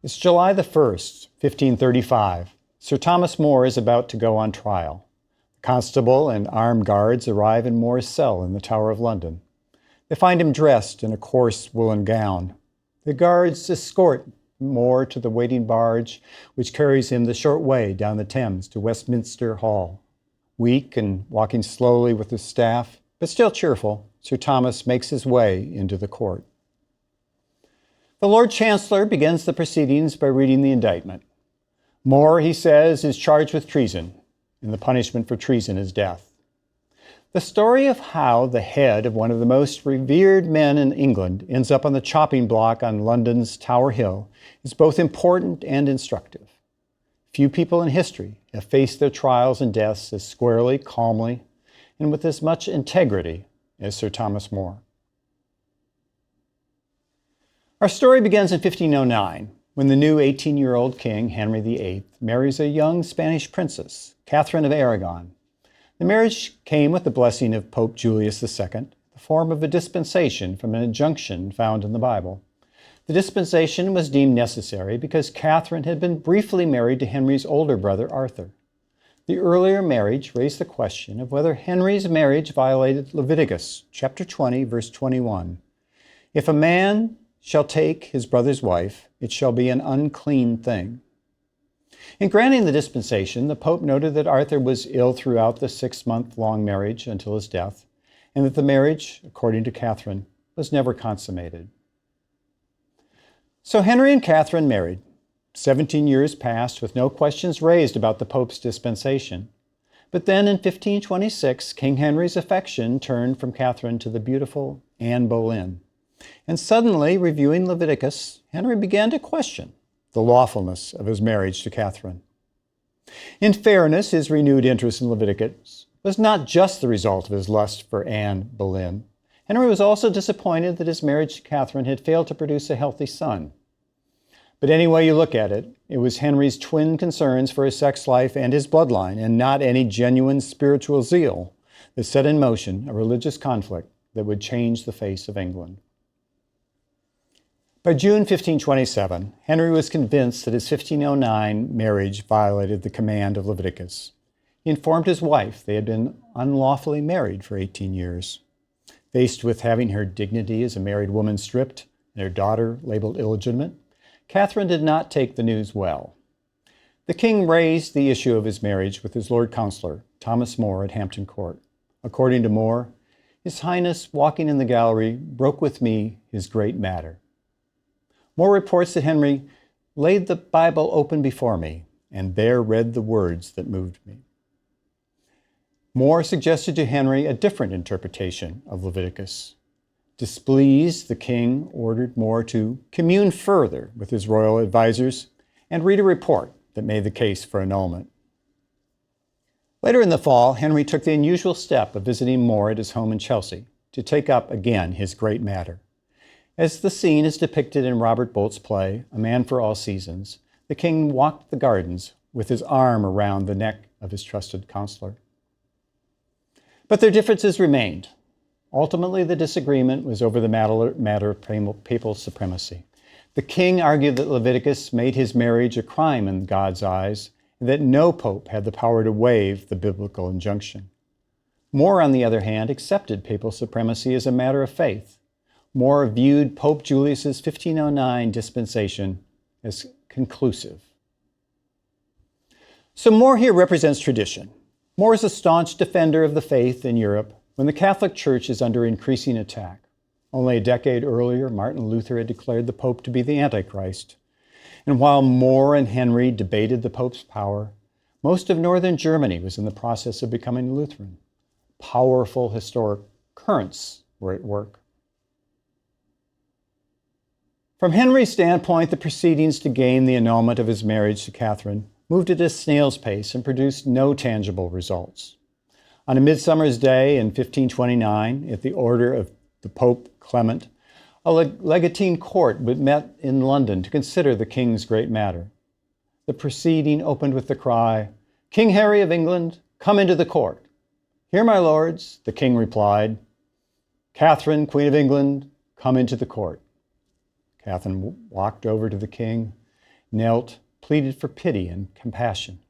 It's July the 1st, 1535. Sir Thomas More is about to go on trial. The constable and armed guards arrive in More's cell in the Tower of London. They find him dressed in a coarse woolen gown. The guards escort More to the waiting barge, which carries him the short way down the Thames to Westminster Hall. Weak and walking slowly with his staff, but still cheerful, Sir Thomas makes his way into the court. The Lord Chancellor begins the proceedings by reading the indictment. More, he says, is charged with treason, and the punishment for treason is death. The story of how the head of one of the most revered men in England ends up on the chopping block on London's Tower Hill is both important and instructive. Few people in history have faced their trials and deaths as squarely, calmly, and with as much integrity as Sir Thomas More. Our story begins in 1509, when the new 18-year-old king, Henry VIII, marries a young Spanish princess, Catherine of Aragon. The marriage came with the blessing of Pope Julius II, the form of a dispensation from an injunction found in the Bible. The dispensation was deemed necessary because Catherine had been briefly married to Henry's older brother, Arthur. The earlier marriage raised the question of whether Henry's marriage violated Leviticus chapter 20, verse 21. If a man shall take his brother's wife, it shall be an unclean thing. In granting the dispensation, the Pope noted that Arthur was ill throughout the 6-month-long marriage until his death, and that the marriage, according to Catherine, was never consummated. So Henry and Catherine married. 17 years passed with no questions raised about the Pope's dispensation. But then in 1526, King Henry's affection turned from Catherine to the beautiful Anne Boleyn. And suddenly, reviewing Leviticus, Henry began to question the lawfulness of his marriage to Catherine. In fairness, his renewed interest in Leviticus was not just the result of his lust for Anne Boleyn. Henry was also disappointed that his marriage to Catherine had failed to produce a healthy son. But any way you look at it, it was Henry's twin concerns for his sex life and his bloodline, and not any genuine spiritual zeal, that set in motion a religious conflict that would change the face of England. By June 1527, Henry was convinced that his 1509 marriage violated the command of Leviticus. He informed his wife they had been unlawfully married for 18 years. Faced with having her dignity as a married woman stripped and her daughter labeled illegitimate, Catherine did not take the news well. The king raised the issue of his marriage with his Lord Counselor, Thomas More, at Hampton Court. According to More, His Highness, walking in the gallery, broke with me his great matter. More reports that Henry laid the Bible open before me and there read the words that moved me. More suggested to Henry a different interpretation of Leviticus. Displeased, the king ordered More to commune further with his royal advisors and read a report that made the case for annulment. Later in the fall, Henry took the unusual step of visiting More at his home in Chelsea to take up again his great matter. As the scene is depicted in Robert Bolt's play, A Man for All Seasons, the king walked the gardens with his arm around the neck of his trusted counselor. But their differences remained. Ultimately, the disagreement was over the matter of papal supremacy. The king argued that Leviticus made his marriage a crime in God's eyes, and that no pope had the power to waive the biblical injunction. More, on the other hand, accepted papal supremacy as a matter of faith. More viewed Pope Julius's 1509 dispensation as conclusive. So More here represents tradition. More is a staunch defender of the faith in Europe when the Catholic Church is under increasing attack. Only a decade earlier, Martin Luther had declared the Pope to be the Antichrist. And while More and Henry debated the Pope's power, most of northern Germany was in the process of becoming Lutheran. Powerful historic currents were at work. From Henry's standpoint, the proceedings to gain the annulment of his marriage to Catherine moved at a snail's pace and produced no tangible results. On a midsummer's day in 1529, at the order of the Pope Clement, a legatine court met in London to consider the king's great matter. The proceeding opened with the cry, "King Harry of England, come into the court." "Here, my lords," the king replied. "Catherine, Queen of England, come into the court." Catherine walked over to the king knelt, pleaded for pity and compassion.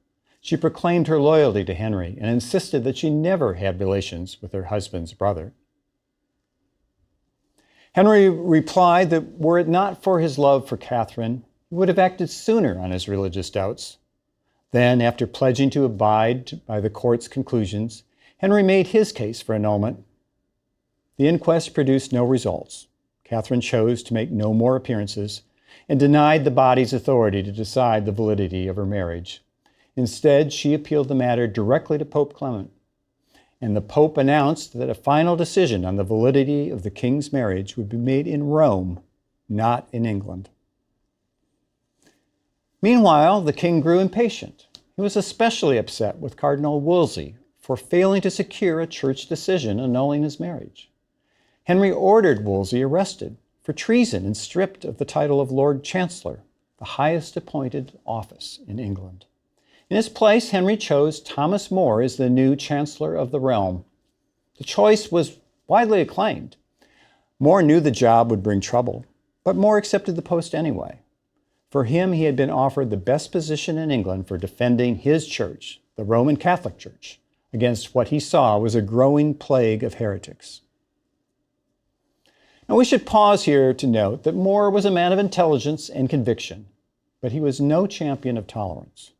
She proclaimed her loyalty to Henry and insisted that she never had relations with her husband's brother. Henry replied that were it not for his love for Catherine, he would have acted sooner on his religious doubts. Then, after pledging to abide by the court's conclusions, Henry made his case for annulment. The inquest produced no results. Catherine chose to make no more appearances and denied the body's authority to decide the validity of her marriage. Instead, she appealed the matter directly to Pope Clement, and the Pope announced that a final decision on the validity of the king's marriage would be made in Rome, not in England. Meanwhile, the king grew impatient. He was especially upset with Cardinal Wolsey for failing to secure a church decision annulling his marriage. Henry ordered Wolsey arrested for treason and stripped of the title of Lord Chancellor, the highest appointed office in England. In his place, Henry chose Thomas More as the new Chancellor of the realm. The choice was widely acclaimed. More knew the job would bring trouble, but More accepted the post anyway. For him, he had been offered the best position in England for defending his church, the Roman Catholic Church, against what he saw was a growing plague of heretics. Now, we should pause here to note that More was a man of intelligence and conviction, but he was no champion of tolerance.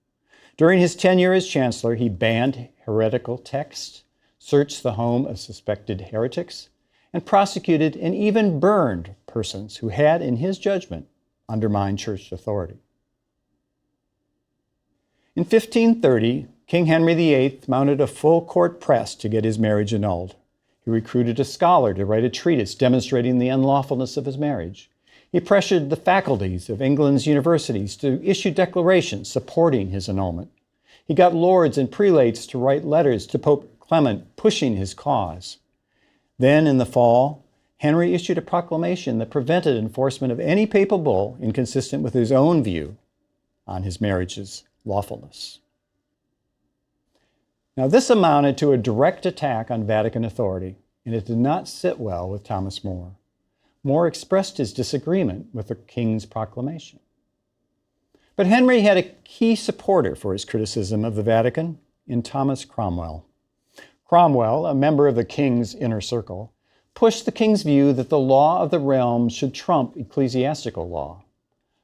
During his tenure as chancellor, he banned heretical texts, searched the home of suspected heretics, and prosecuted and even burned persons who had, in his judgment, undermined church authority. In 1530, King Henry VIII mounted a full court press to get his marriage annulled. He recruited a scholar to write a treatise demonstrating the unlawfulness of his marriage. He pressured the faculties of England's universities to issue declarations supporting his annulment. He got lords and prelates to write letters to Pope Clement pushing his cause. Then, in the fall, Henry issued a proclamation that prevented enforcement of any papal bull inconsistent with his own view on his marriage's lawfulness. Now, this amounted to a direct attack on Vatican authority, and it did not sit well with Thomas More. More expressed his disagreement with the king's proclamation. But Henry had a key supporter for his criticism of the Vatican in Thomas Cromwell. Cromwell, a member of the king's inner circle, pushed the king's view that the law of the realm should trump ecclesiastical law.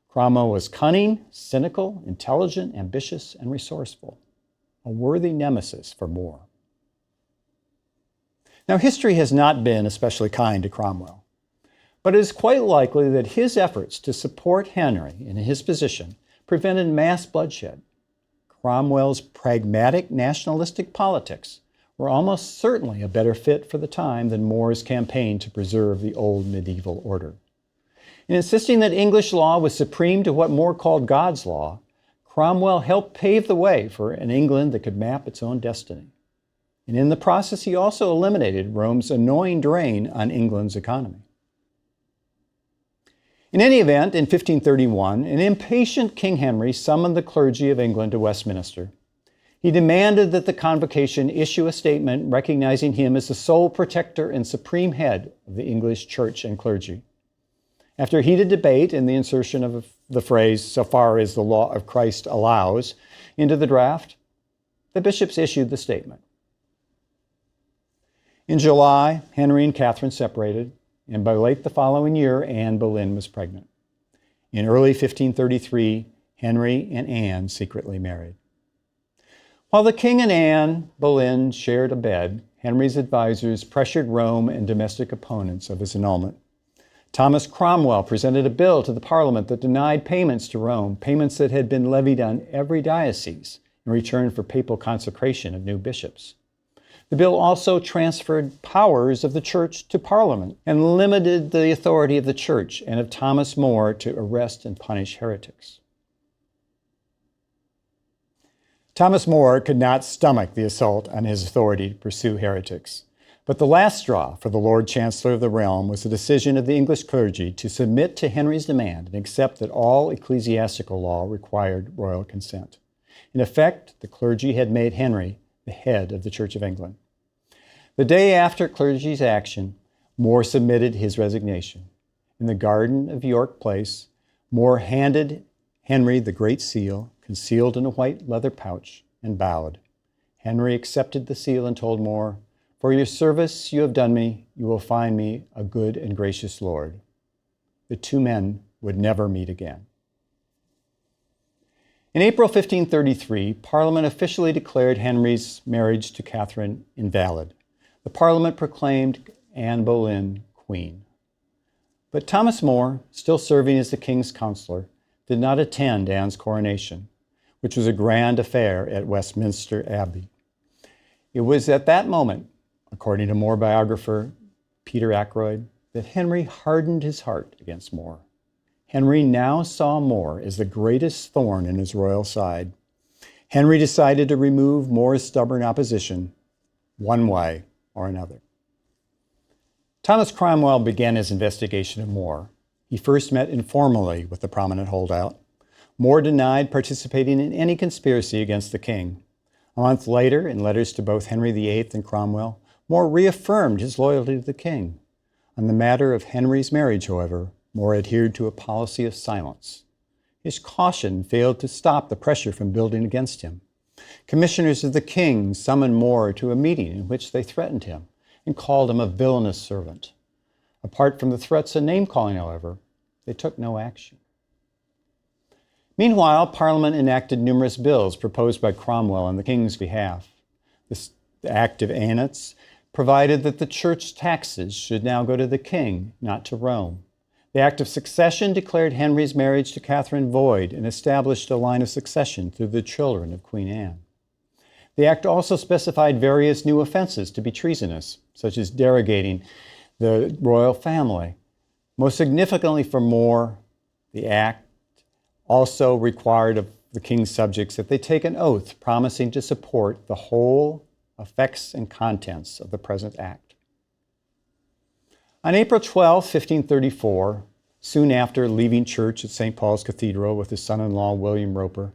Cromwell was cunning, cynical, intelligent, ambitious, and resourceful, a worthy nemesis for More. Now, history has not been especially kind to Cromwell, but it is quite likely that his efforts to support Henry in his position prevented mass bloodshed. Cromwell's pragmatic nationalistic politics were almost certainly a better fit for the time than More's campaign to preserve the old medieval order. In insisting that English law was supreme to what More called God's law, Cromwell helped pave the way for an England that could map its own destiny. And in the process, he also eliminated Rome's annoying drain on England's economy. In any event, in 1531, an impatient King Henry summoned the clergy of England to Westminster. He demanded that the convocation issue a statement recognizing him as the sole protector and supreme head of the English church and clergy. After heated debate and the insertion of the phrase, "so far as the law of Christ allows," into the draft, the bishops issued the statement. In July, Henry and Catherine separated, and by late the following year, Anne Boleyn was pregnant. In early 1533, Henry and Anne secretly married. While the king and Anne Boleyn shared a bed, Henry's advisors pressured Rome and domestic opponents of his annulment. Thomas Cromwell presented a bill to the Parliament that denied payments to Rome, payments that had been levied on every diocese in return for papal consecration of new bishops. The bill also transferred powers of the church to Parliament and limited the authority of the church and of Thomas More to arrest and punish heretics. Thomas More could not stomach the assault on his authority to pursue heretics. But the last straw for the Lord Chancellor of the realm was the decision of the English clergy to submit to Henry's demand and accept that all ecclesiastical law required royal consent. In effect, the clergy had made Henry the head of the Church of England. The day after clergy's action, More submitted his resignation. In the garden of York Place, More handed Henry the Great Seal, concealed in a white leather pouch, and bowed. Henry accepted the seal and told More, "For your service you have done me, you will find me a good and gracious lord." The two men would never meet again. In April 1533, Parliament officially declared Henry's marriage to Catherine invalid. The Parliament proclaimed Anne Boleyn queen. But Thomas More, still serving as the king's counselor, did not attend Anne's coronation, which was a grand affair at Westminster Abbey. It was at that moment, according to More biographer Peter Ackroyd, that Henry hardened his heart against More. Henry now saw More as the greatest thorn in his royal side. Henry decided to remove More's stubborn opposition one way or another. Thomas Cromwell began his investigation of More. He first met informally with the prominent holdout. More denied participating in any conspiracy against the king. A month later, in letters to both Henry VIII and Cromwell, More reaffirmed his loyalty to the king. On the matter of Henry's marriage, however, More adhered to a policy of silence. His caution failed to stop the pressure from building against him. Commissioners of the king summoned More to a meeting in which they threatened him and called him a villainous servant. Apart from the threats and name-calling, however, they took no action. Meanwhile, Parliament enacted numerous bills proposed by Cromwell on the king's behalf. The Act of Annats provided that the church taxes should now go to the king, not to Rome. The Act of Succession declared Henry's marriage to Catherine void and established a line of succession through the children of Queen Anne. The Act also specified various new offenses to be treasonous, such as derogating the royal family. Most significantly for More, the Act also required of the king's subjects that they take an oath promising to support the whole effects and contents of the present Act. On April 12, 1534, soon after leaving church at St. Paul's Cathedral with his son-in-law William Roper,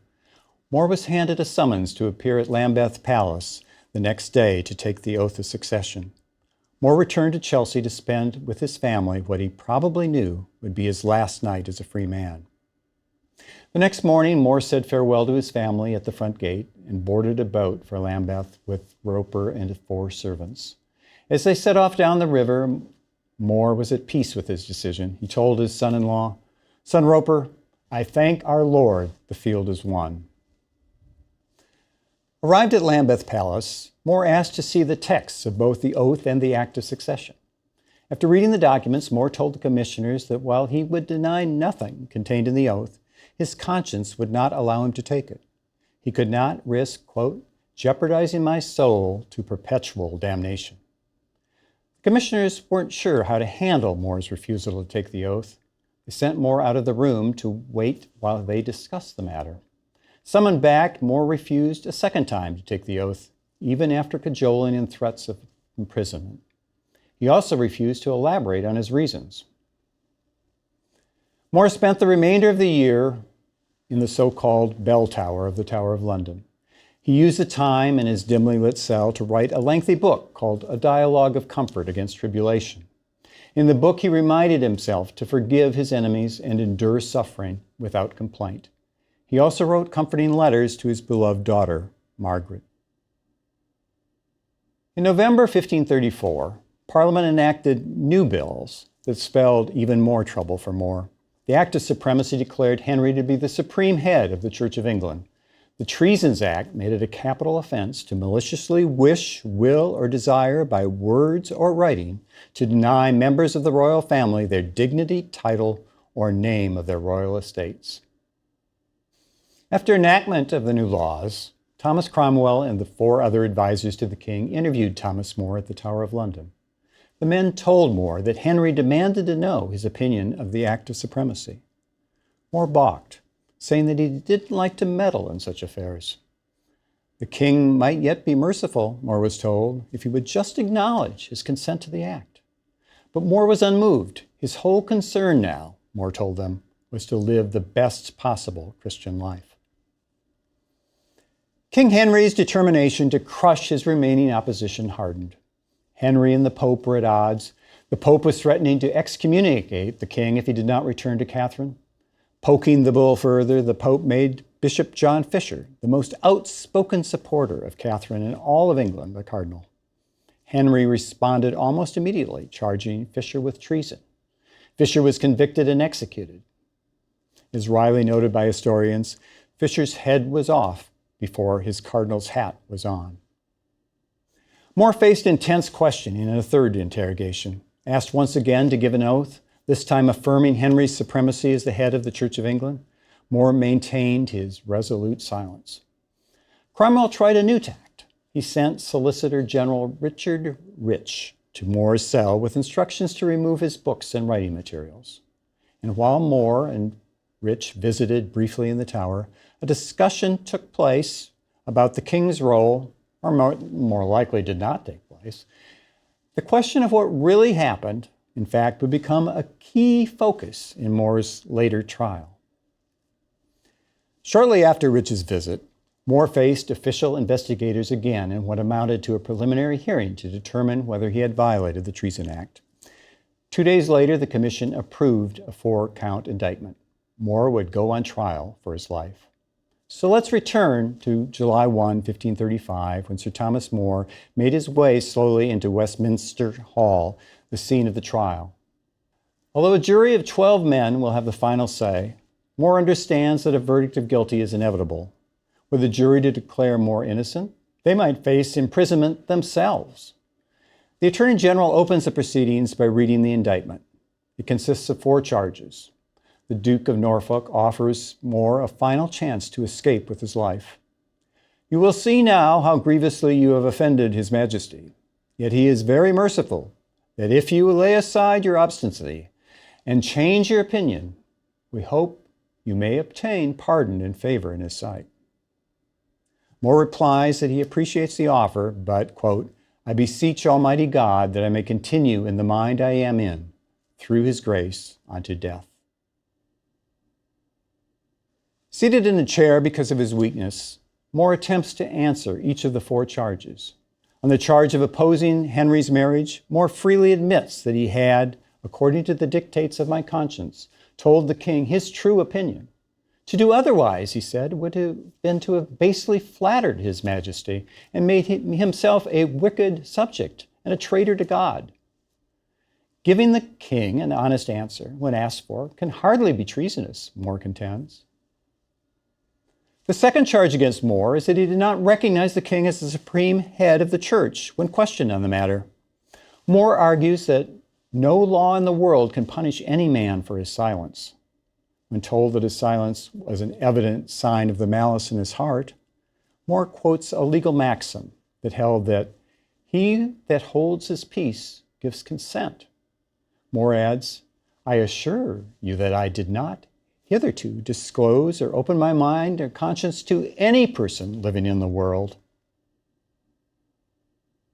More was handed a summons to appear at Lambeth Palace the next day to take the oath of succession. More returned to Chelsea to spend with his family what he probably knew would be his last night as a free man. The next morning, More said farewell to his family at the front gate and boarded a boat for Lambeth with Roper and 4 servants. As they set off down the river, More was at peace with his decision. He told his son-in-law, "Son Roper, I thank our Lord the field is won." Arrived at Lambeth Palace, More asked to see the texts of both the oath and the Act of Succession. After reading the documents, More told the commissioners that while he would deny nothing contained in the oath, his conscience would not allow him to take it. He could not risk, quote, "jeopardizing my soul to perpetual damnation." The commissioners weren't sure how to handle More's refusal to take the oath. They sent More out of the room to wait while they discussed the matter. Summoned back, More refused a second time to take the oath, even after cajoling and threats of imprisonment. He also refused to elaborate on his reasons. More spent the remainder of the year in the so-called bell tower of the Tower of London. He used the time in his dimly lit cell to write a lengthy book called A Dialogue of Comfort Against Tribulation. In the book, he reminded himself to forgive his enemies and endure suffering without complaint. He also wrote comforting letters to his beloved daughter, Margaret. In November 1534, Parliament enacted new bills that spelled even more trouble for More. The Act of Supremacy declared Henry to be the supreme head of the Church of England. The Treasons Act made it a capital offense to maliciously wish, will, or desire by words or writing to deny members of the royal family their dignity, title, or name of their royal estates. After enactment of the new laws, Thomas Cromwell and the 4 other advisors to the king interviewed Thomas More at the Tower of London. The men told More that Henry demanded to know his opinion of the Act of Supremacy. More balked, saying that he didn't like to meddle in such affairs. The king might yet be merciful, More was told, if he would just acknowledge his consent to the act. But More was unmoved. His whole concern now, More told them, was to live the best possible Christian life. King Henry's determination to crush his remaining opposition hardened. Henry and the Pope were at odds. The Pope was threatening to excommunicate the king if he did not return to Catherine. Poking the bull further, the Pope made Bishop John Fisher the most outspoken supporter of Catherine in all of England, the Cardinal. Henry responded almost immediately, charging Fisher with treason. Fisher was convicted and executed. As Riley noted by historians, Fisher's head was off before his cardinal's hat was on. More faced intense questioning in a third interrogation. Asked once again to give an oath, this time affirming Henry's supremacy as the head of the Church of England, More maintained his resolute silence. Cromwell tried a new tact. He sent Solicitor General Richard Rich to More's cell with instructions to remove his books and writing materials. And while More and Rich visited briefly in the Tower, a discussion took place about the king's role, or more likely did not take place. The question of what really happened, in fact, would become a key focus in More's later trial. Shortly after Rich's visit, More faced official investigators again in what amounted to a preliminary hearing to determine whether he had violated the Treason Act. 2 days later, the commission approved a 4-count indictment. More would go on trial for his life. So let's return to July 1, 1535, when Sir Thomas More made his way slowly into Westminster Hall, the scene of the trial. Although a jury of 12 men will have the final say, More understands that a verdict of guilty is inevitable. Were the jury to declare More innocent, they might face imprisonment themselves. The Attorney General opens the proceedings by reading the indictment. It consists of 4 charges. The Duke of Norfolk offers More a final chance to escape with his life. You will see now how grievously you have offended His Majesty. Yet he is very merciful, that if you will lay aside your obstinacy and change your opinion, we hope you may obtain pardon and favor in his sight. More replies that he appreciates the offer, but, quote, I beseech Almighty God that I may continue in the mind I am in, through his grace, unto death. Seated in a chair because of his weakness, More attempts to answer each of the 4 charges. On the charge of opposing Henry's marriage, More freely admits that he had, according to the dictates of my conscience, told the king his true opinion. To do otherwise, he said, would have been to have basely flattered His Majesty and made himself a wicked subject and a traitor to God. Giving the king an honest answer when asked for can hardly be treasonous, More contends. The second charge against More is that he did not recognize the king as the supreme head of the church when questioned on the matter. More argues that no law in the world can punish any man for his silence. When told that his silence was an evident sign of the malice in his heart, More quotes a legal maxim that held that he that holds his peace gives consent. More adds, I assure you that I did not hitherto disclose or open my mind or conscience to any person living in the world.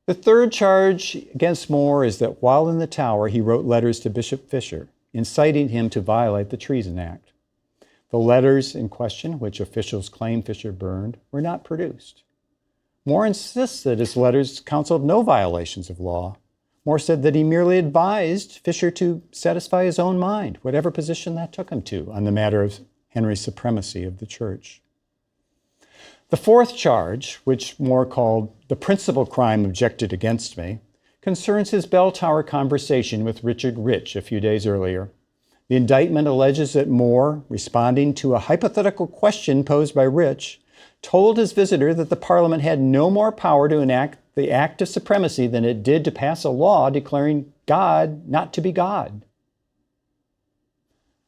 The third charge against More is that while in the Tower, he wrote letters to Bishop Fisher, inciting him to violate the Treason Act. The letters in question, which officials claim Fisher burned, were not produced. More insists that his letters counseled no violations of law. More said that he merely advised Fisher to satisfy his own mind, whatever position that took him to on the matter of Henry's supremacy of the church. The fourth charge, which More called the principal crime objected against me, concerns his bell tower conversation with Richard Rich a few days earlier. The indictment alleges that More, responding to a hypothetical question posed by Rich, told his visitor that the Parliament had no more power to enact the act of supremacy than it did to pass a law declaring God not to be God.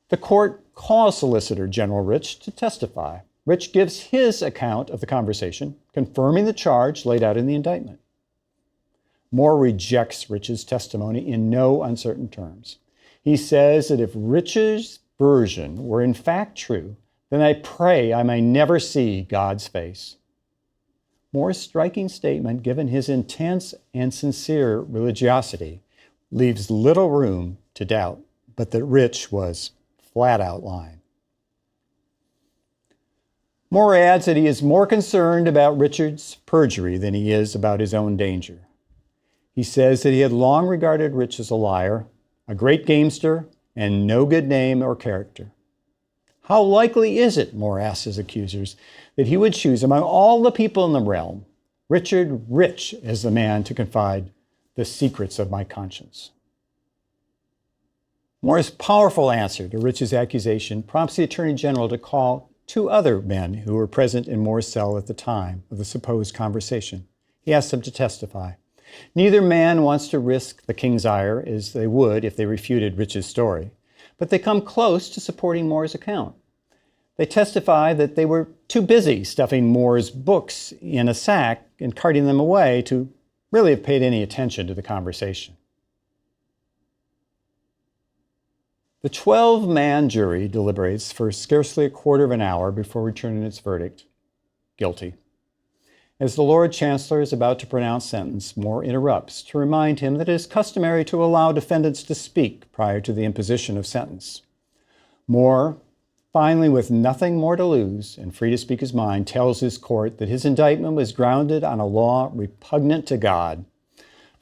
The court calls Solicitor General Rich to testify. Rich gives his account of the conversation, confirming the charge laid out in the indictment. More rejects Rich's testimony in no uncertain terms. He says that if Rich's version were in fact true, then I pray I may never see God's face. More's striking statement, given his intense and sincere religiosity, leaves little room to doubt, but that Rich was flat out lying. More adds that he is more concerned about Richard's perjury than he is about his own danger. He says that he had long regarded Rich as a liar, a great gamester, and no good name or character. How likely is it, More asked his accusers, that he would choose among all the people in the realm Richard Rich as the man to confide the secrets of my conscience? More's powerful answer to Rich's accusation prompts the Attorney General to call two other men who were present in More's cell at the time of the supposed conversation. He asks them to testify. Neither man wants to risk the king's ire, as they would if they refuted Rich's story, but they come close to supporting More's account. They testify that they were too busy stuffing More's books in a sack and carting them away to really have paid any attention to the conversation. The 12-man jury deliberates for scarcely a quarter of an hour before returning its verdict, guilty. As the Lord Chancellor is about to pronounce sentence, More interrupts to remind him that it is customary to allow defendants to speak prior to the imposition of sentence. More, finally, with nothing more to lose and free to speak his mind, tells his court that his indictment was grounded on a law repugnant to God.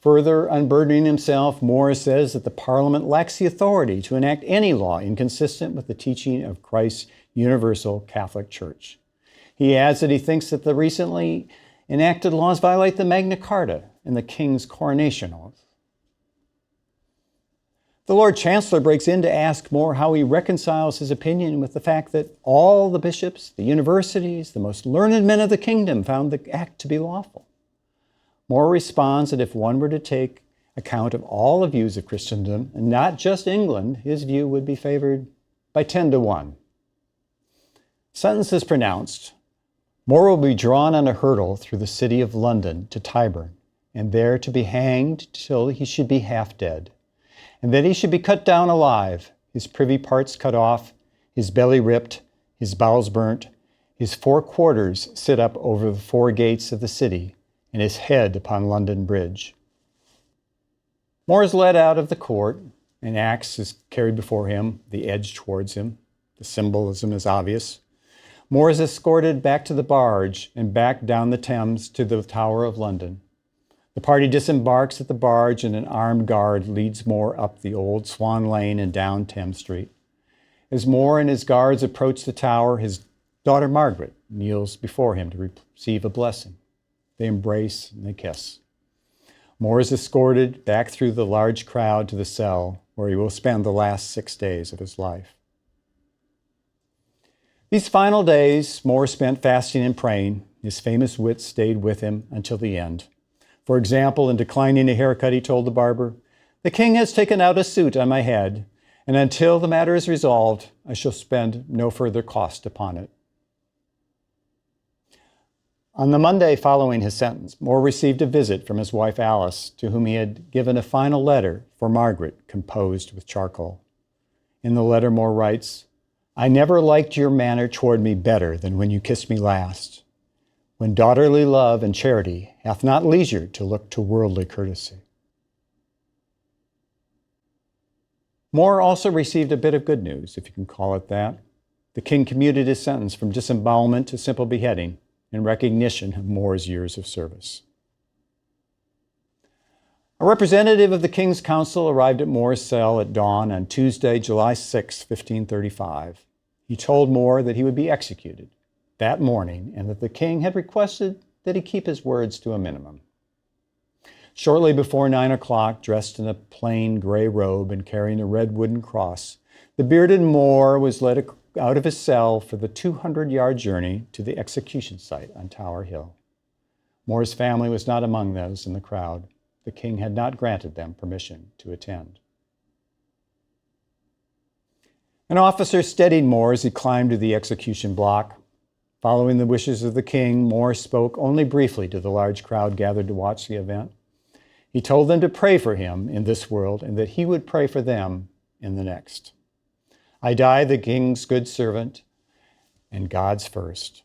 Further unburdening himself, More says that the Parliament lacks the authority to enact any law inconsistent with the teaching of Christ's universal Catholic Church. He adds that he thinks that the recently enacted laws violate the Magna Carta and the King's coronation oath. The Lord Chancellor breaks in to ask More how he reconciles his opinion with the fact that all the bishops, the universities, the most learned men of the kingdom found the act to be lawful. More responds that if one were to take account of all the views of Christendom, and not just England, his view would be favored by 10-1. Sentence is pronounced. More will be drawn on a hurdle through the city of London to Tyburn, and there to be hanged till he should be half dead, and that he should be cut down alive, his privy parts cut off, his belly ripped, his bowels burnt, his 4 quarters sit up over the 4 gates of the city, and his head upon London Bridge. More is led out of the court. An axe is carried before him, the edge towards him. The symbolism is obvious. More is escorted back to the barge and back down the Thames to the Tower of London. The party disembarks at the barge and an armed guard leads More up the old Swan Lane and down Thames Street. As More and his guards approach the tower, his daughter Margaret kneels before him to receive a blessing. They embrace and they kiss. More is escorted back through the large crowd to the cell where he will spend the last 6 days of his life. These final days, More spent fasting and praying. His famous wits stayed with him until the end. For example, in declining a haircut, he told the barber, "The king has taken out a suit on my head, and until the matter is resolved, I shall spend no further cost upon it." On the Monday following his sentence, More received a visit from his wife Alice, to whom he had given a final letter for Margaret, composed with charcoal. In the letter, More writes, "I never liked your manner toward me better than when you kissed me last, when daughterly love and charity hath not leisure to look to worldly courtesy." More also received a bit of good news, if you can call it that. The king commuted his sentence from disembowelment to simple beheading, in recognition of More's years of service. A representative of the King's Council arrived at More's cell at dawn on Tuesday, July 6, 1535. He told More that he would be executed that morning and that the king had requested that he keep his words to a minimum. Shortly before 9 o'clock, dressed in a plain gray robe and carrying a red wooden cross, the bearded More was led out of his cell for the 200-yard journey to the execution site on Tower Hill. More's family was not among those in the crowd. The king had not granted them permission to attend. An officer steadied More as he climbed to the execution block. Following the wishes of the king, More spoke only briefly to the large crowd gathered to watch the event. He told them to pray for him in this world and that he would pray for them in the next. "I die the king's good servant and God's first."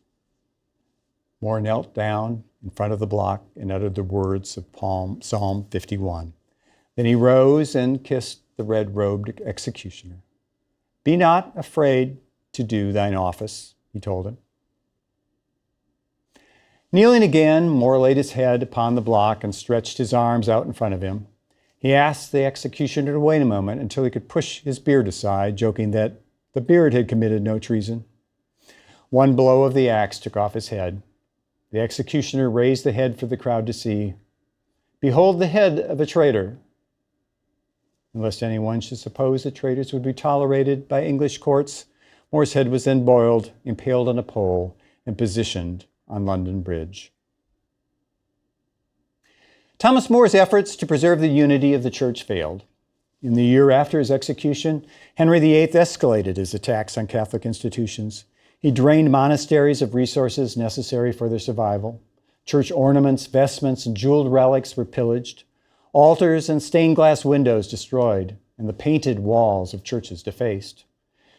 More knelt down in front of the block and uttered the words of Psalm 51. Then he rose and kissed the red-robed executioner. "Be not afraid to do thine office," he told him. Kneeling again, More laid his head upon the block and stretched his arms out in front of him. He asked the executioner to wait a moment until he could push his beard aside, joking that but Beard had committed no treason. One blow of the axe took off his head. The executioner raised the head for the crowd to see. Behold the head of a traitor. And lest anyone should suppose that traitors would be tolerated by English courts, More's head was then boiled, impaled on a pole, and positioned on London Bridge. Thomas More's efforts to preserve the unity of the church failed. In the year after his execution, Henry VIII escalated his attacks on Catholic institutions. He drained monasteries of resources necessary for their survival. Church ornaments, vestments, and jeweled relics were pillaged. Altars and stained glass windows destroyed, and the painted walls of churches defaced.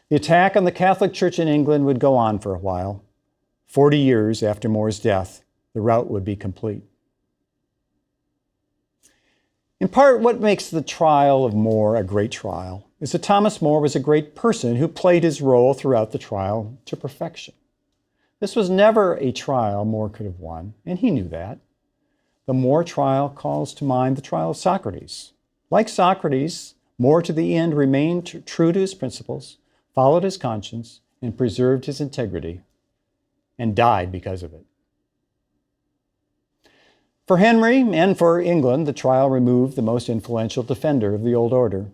The attack on the Catholic Church in England would go on for a while. 40 years after More's death, the rout would be complete. In part, what makes the trial of More a great trial is that Thomas More was a great person who played his role throughout the trial to perfection. This was never a trial More could have won, and he knew that. The More trial calls to mind the trial of Socrates. Like Socrates, More to the end remained true to his principles, followed his conscience, and preserved his integrity, and died because of it. For Henry and for England, the trial removed the most influential defender of the old order.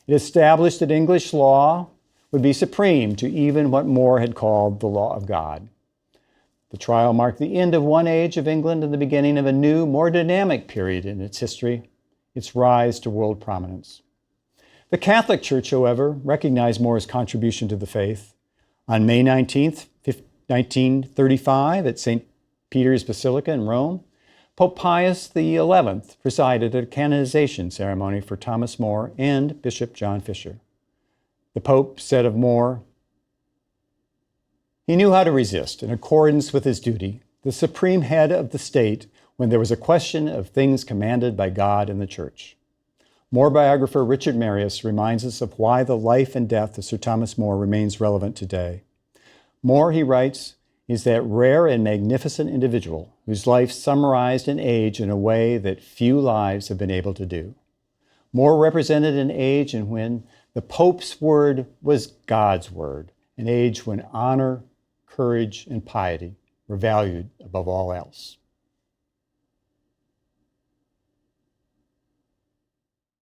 It established that English law would be supreme to even what More had called the law of God. The trial marked the end of one age of England and the beginning of a new, more dynamic period in its history, its rise to world prominence. The Catholic Church, however, recognized More's contribution to the faith. On May 19th, 1935, at St. Peter's Basilica in Rome, Pope Pius XI presided at a canonization ceremony for Thomas More and Bishop John Fisher. The Pope said of More, "He knew how to resist, in accordance with his duty, the supreme head of the state when there was a question of things commanded by God and the Church." More biographer Richard Marius reminds us of why the life and death of Sir Thomas More remains relevant today. More, he writes, is that rare and magnificent individual whose life summarized an age in a way that few lives have been able to do. More represented an age in when the Pope's word was God's word, an age when honor, courage, and piety were valued above all else.